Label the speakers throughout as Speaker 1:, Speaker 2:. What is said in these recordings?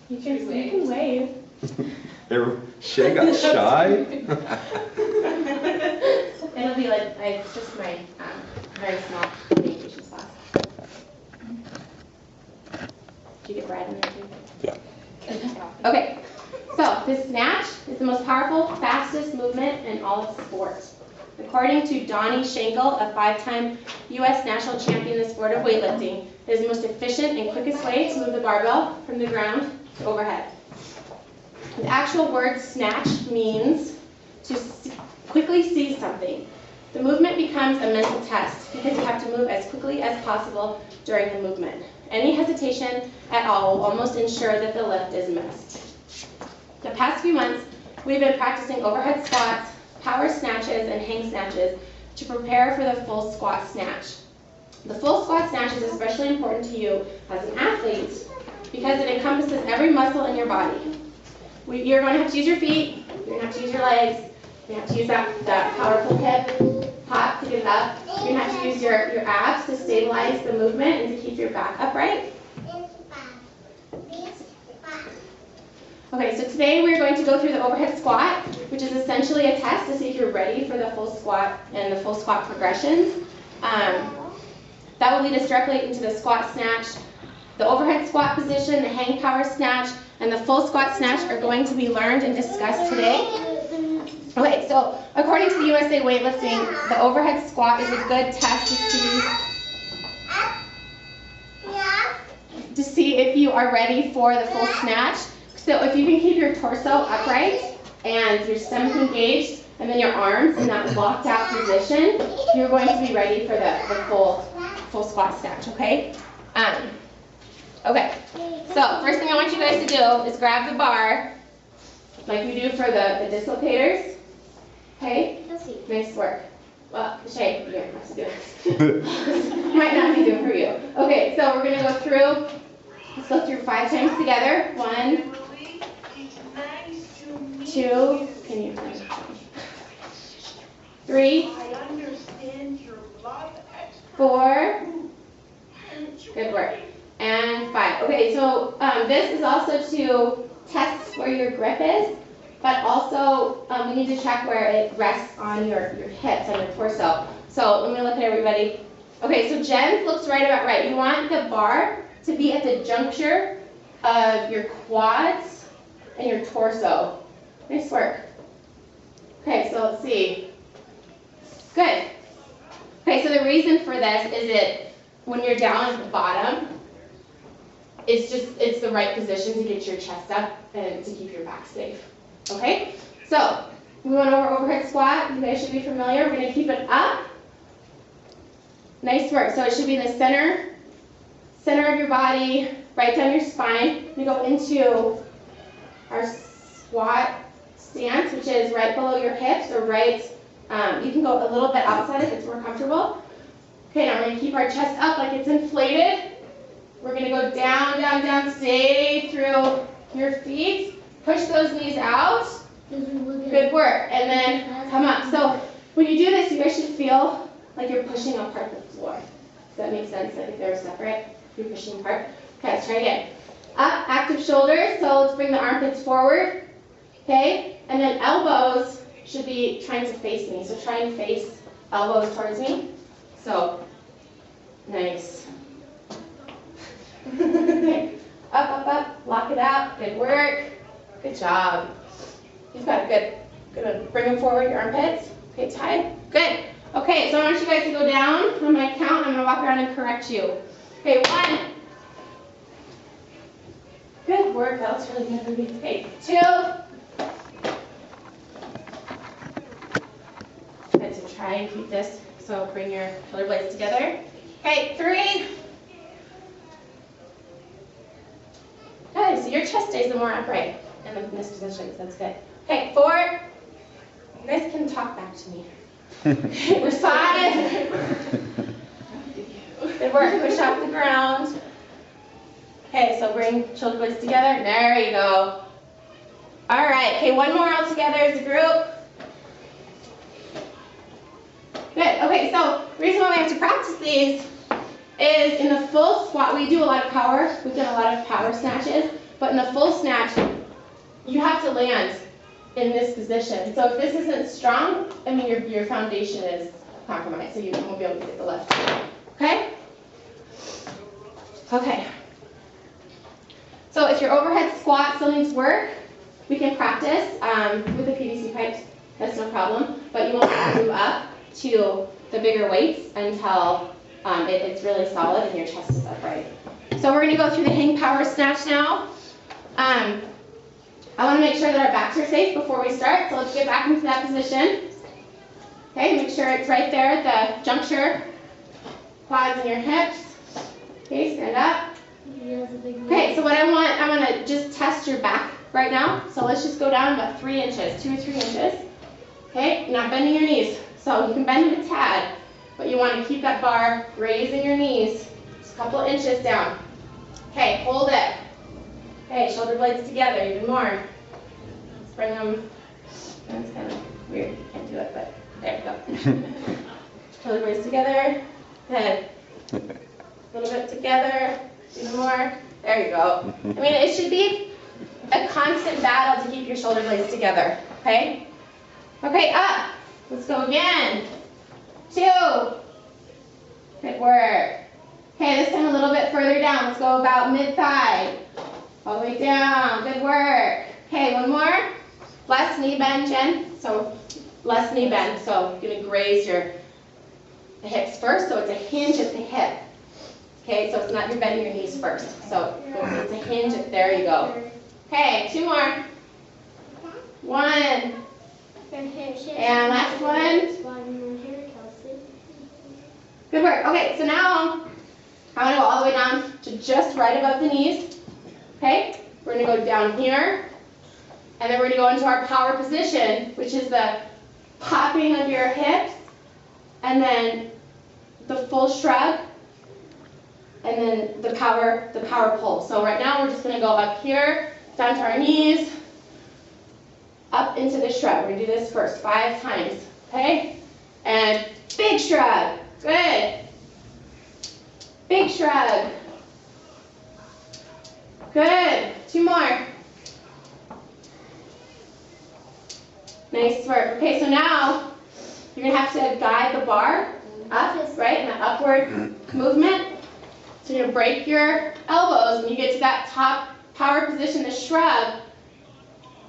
Speaker 1: You can wave.
Speaker 2: Shay got shy?
Speaker 1: It'll be like, it's just my very small communications class. Did you get bread in there too?
Speaker 2: Yeah.
Speaker 1: Okay, so this snatch is the most powerful, fastest movement in all of sport. According to Donnie Schenkel, a 5-time U.S. national champion in the sport of weightlifting, it is the most efficient and quickest way to move the barbell from the ground to overhead. The actual word snatch means to quickly seize something. The movement becomes a mental test because you have to move as quickly as possible during the movement. Any hesitation at all will almost ensure that the lift is missed. The past few months, we've been practicing overhead squats, power snatches, and hang snatches to prepare for the full squat snatch. The full squat snatch is especially important to you as an athlete because it encompasses every muscle in your body. You're going to have to use your feet, you're going to have to use your legs, you're going to have to use that powerful hip pop to get it up. You're going to have to use your abs to stabilize the movement and to keep your back upright. Okay, so today we're going to go through the overhead squat, which is essentially a test to see if you're ready for the full squat and the full squat progressions. That will lead us directly into the squat snatch. The overhead squat position, the hang power snatch, and the full squat snatch are going to be learned and discussed today. Okay, so according to the USA Weightlifting, the overhead squat is a good test to see if you are ready for the full snatch. So if you can keep your torso upright and your stomach engaged, and then your arms in that locked out position, you're going to be ready for the full squat snatch, okay? Okay, so first thing I want you guys to do is grab the bar, like we do for the dislocators, okay? Nice work. Well, Shay, you don't have to do it. Might not be good for you. Okay, so we're going to go through, let's go through 5 times together. 1, 2, can you 3, 4, good work, and 5. Okay, so this is also to test where your grip is, but also we need to check where it rests on your hips and your torso. So let me look at everybody. Okay, so Jen looks right about right. You want the bar to be at the juncture of your quads and your torso. Nice work. Okay, so let's see. Good. Okay, so the reason for this is it when you're down at the bottom, it's the right position to get your chest up and to keep your back safe. Okay? So we went over overhead squat. You guys should be familiar. We're going to keep it up. Nice work. So it should be in the center of your body, right down your spine. We go into our squat stance, which is right below your hips, or right, you can go a little bit outside if it's more comfortable. Okay, now we're going to keep our chest up like it's inflated. We're going to go down, down, down, stay through your feet. Push those knees out. Good work. And then come up. So when you do this, you guys should feel like you're pushing apart the floor. Does that make sense? Like if they're separate, you're pushing apart. Okay, let's try again. Up, active shoulders. So let's bring the armpits forward. Okay, and then elbows should be trying to face me. So try and face elbows towards me. So, nice. Okay. Up, up, up, lock it out. Good work. Good job. You've got a good, bring them forward, your armpits. Okay, tight. Good. Okay, so I want you guys to go down on my count. I'm going to walk around and correct you. Okay, 1. Good work. That looks really good for me. Okay, 2. Good, so try and keep this. So bring your shoulder blades together. Okay, 3. Good, so your chest stays more upright in this position, so that's good. Okay, 4. You guys can talk back to me. We're 5. Good work, push off the ground. Okay, so bring shoulder blades together. There you go. All right, okay, 1 more all together as a group. Good, okay, so the reason why we have to practice these is in the full squat, we do a lot of power. We've done a lot of power snatches. But in the full snatch, you have to land in this position. So if this isn't strong, I mean, your foundation is compromised, so you won't be able to get the lift. Okay? Okay. So if your overhead squat still needs work, we can practice with the PVC pipes. That's no problem. But you won't move up to the bigger weights until it's really solid and your chest is upright. So we're going to go through the hang power snatch now. I want to make sure that our backs are safe before we start. So let's get back into that position. Okay, make sure it's right there at the juncture, quads and your hips. Okay, stand up. Okay, so what I want to just test your back right now. So let's just go down about 3 inches, 2 or 3 inches. Okay, you're not bending your knees. So you can bend it a tad, but you want to keep that bar raising your knees just a couple inches down. Okay, hold it. Okay, shoulder blades together, even more. Let's bring them. That's kind of weird, you can't do it, but there we go. Shoulder blades together. Good. A little bit together. Even more. There you go. I mean, it should be a constant battle to keep your shoulder blades together. Okay? Okay, up. Let's go again. 2. Good work. Okay, this time a little bit further down. Let's go about mid-thigh. All the way down. Good work. Okay, one more. Less knee bend, Jen. So, less knee bend. So, you're going to graze the hips first. So, it's a hinge at the hip. Okay, so it's not you're bending your knees first. So, it's a hinge. There you go. Okay, 2 more. 1. And last one. Good work. Okay, so now I'm going to go all the way down to just right above the knees. Okay, we're going to go down here. And then we're going to go into our power position, which is the popping of your hips. And then the full shrug. And then the power pull. So right now we're just going to go up here, down to our knees, up into the shrug. We're going to do this first 5 times, okay? And big shrug. Good. Big shrug. Good. 2 more. Nice work. Okay, so now you're going to have to guide the bar up, right, in that upward movement. So you're going to break your elbows when you get to that top power position, the shrug,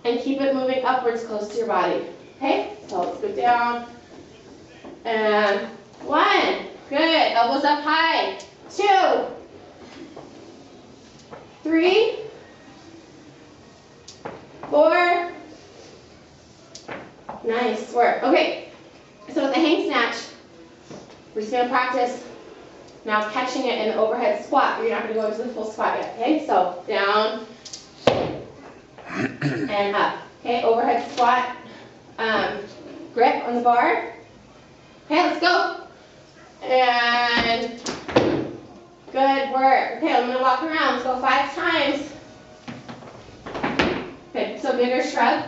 Speaker 1: and keep it moving upwards close to your body. Okay? So let's go down. And 1. Good. Elbows up high. 2. 3. 4. Nice work. Okay. So with the hang snatch, we're just going to practice now catching it in the overhead squat. You're not going to go into the full squat yet, okay? So down and up. Okay, overhead squat. Grip on the bar. Okay, let's go. And good work. Okay, I'm going to walk around. Let's go 5 times. Good, so bigger shrug.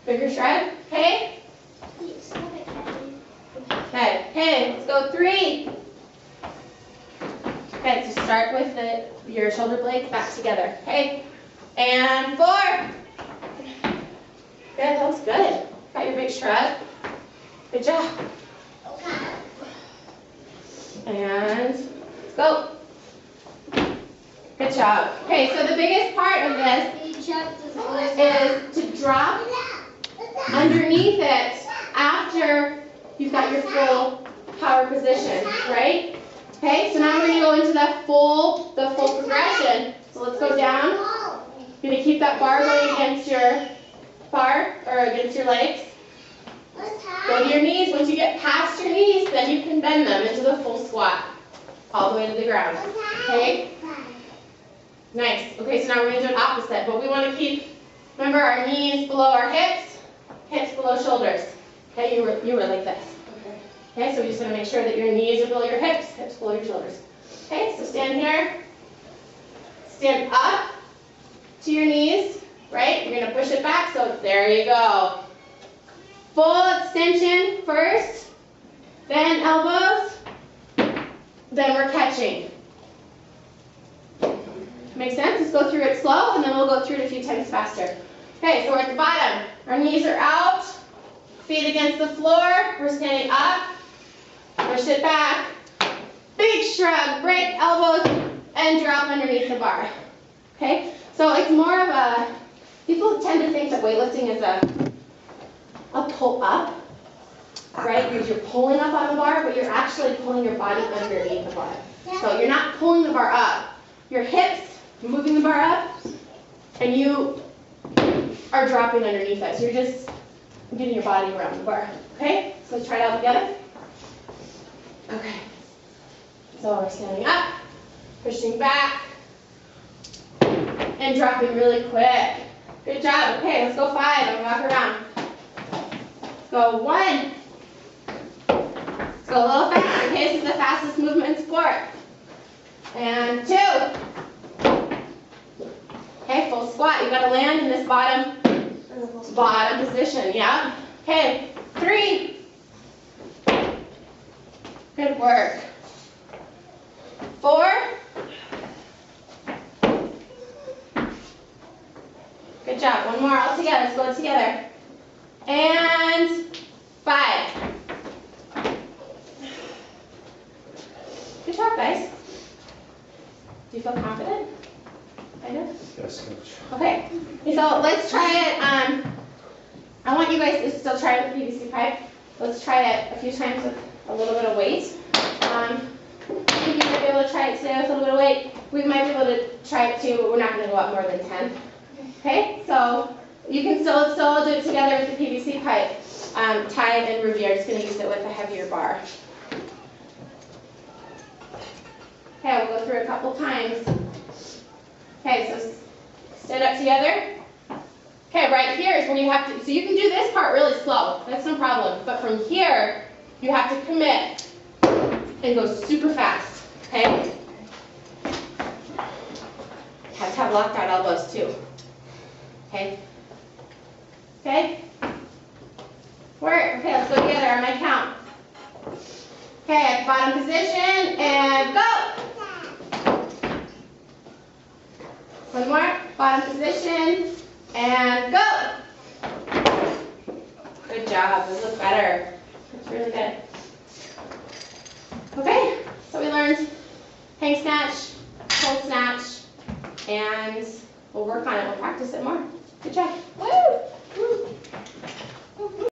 Speaker 1: Bigger shrug. Okay? Good. Okay, let's go 3. Okay, so start with your shoulder blades back together, okay? And 4. Good, that was good. Got your big shrug. Good job. And let's go. Good job. Okay, so the biggest part of this is to drop underneath it after you've got your full power position, right? Okay, so now we're going to go into the full progression. So let's go down. You're going to keep that bar going against your against your legs. Go to your knees. Once you get past your knees, then you can bend them into the full squat. All the way to the ground. Okay? Nice. Okay, so now we're going to do an opposite. But we want to keep, remember, our knees below our hips, hips below shoulders. Okay, you were like this. Okay, so we just want to make sure that your knees are below your hips, hips below your shoulders. Okay, so stand here. Stand up to your knees, right? You're going to push it back, so there you go. Full extension first, then elbows, then we're catching. Make sense? Let's go through it slow, and then we'll go through it a few times faster. Okay, so we're at the bottom. Our knees are out, feet against the floor. We're standing up. Push it back. Big shrug, break elbows, and drop underneath the bar. Okay? So it's more of a, people tend to think that weightlifting is a pull up, right? Because you're pulling up on the bar, but you're actually pulling your body underneath the bar. So you're not pulling the bar up. Your hips, moving the bar up, and you are dropping underneath it. So you're just getting your body around the bar. Okay? So let's try it out together. Okay. So we're standing up, pushing back, and dropping really quick. Good job. Okay, let's go 5 and walk around. Let's go 1. Let's go a little faster. Okay, this is the fastest movement in sport. And 2. Okay, full squat. You gotta land in this bottom position. Yeah. Okay, 3. Good work. 4. Good job. One more all together. Let's go together. And 5. Good job, guys. Do you feel confident? Kind of?
Speaker 2: Yes, coach.
Speaker 1: Okay. So let's try it. I want you guys to still try it with the PVC pipe. Let's try it a few times with a little bit of weight. I think you might be able to try it today with a little bit of weight. We might be able to try it too, but we're not going to go up more than 10. Okay, so you can still do it together with the PVC pipe. Tide and Ruby are just going to use it with a heavier bar. Okay, we'll go through a couple times. Okay, so stand up together. Okay, right here is when you have to, so you can do this part really slow. That's no problem. But from here, you have to commit and go super fast. Okay? You have to have locked out elbows too. Okay? Okay? Work. Okay, let's go together on my count. Okay, at bottom position, and go! One more. Bottom position, and go! Good job. This looks better. That's really good. Okay, so we learned hang snatch, pull snatch, and we'll work on it. We'll practice it more. Good job.